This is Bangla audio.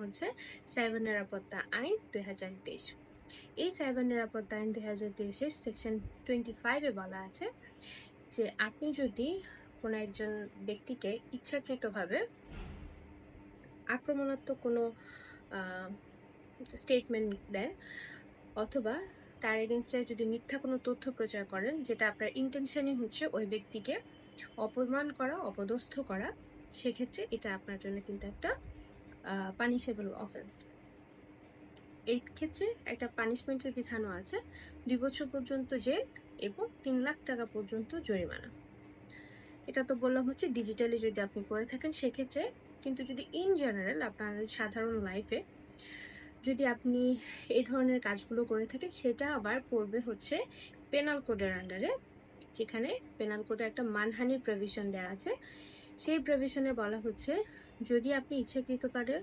হচ্ছে সাইবার নিরাপত্তা আইন 2023। এই সাইবার নিরাপত্তা আইন 2023 সেকশন 25 বলা আছে যে আপনি যদি কোনো একজন ব্যক্তিকে ইচ্ছাকৃতভাবে আক্রমণাত্মক কোনো স্টেটমেন্ট দেন অথবা তার এগেনস্টে যদি মিথ্যা কোনো তথ্য প্রচার করেন যেটা আপনার ইন্টেনশনই হচ্ছে ওই ব্যক্তিকে অপমান করা, অপদস্থ করা, সেক্ষেত্রে এটা আপনার জন্য কিন্তু একটা পানিশেবল অফেন্স। এই ক্ষেত্রে একটা পানিশমেন্টের বিধানও আছে, 2 বছর পর্যন্ত জেল এবং 3 লাখ টাকা পর্যন্ত জরিমানা। এটা তো বললাম হচ্ছে ডিজিটালি যদি আপনি করে থাকেন সেক্ষেত্রে, কিন্তু যদি ইন জেনারেল আপনার সাধারণ লাইফে যদি আপনি এই ধরনের কাজগুলো করে থাকেন সেটা আবার পড়বে হচ্ছে পেনাল কোডের আন্ডারে, যেখানে পেনাল কোডে একটা মানহানির প্রভিশন দেওয়া আছে। সেই প্রভিশনে বলা হচ্ছে যদি আপনি ইচ্ছাকৃতভাবে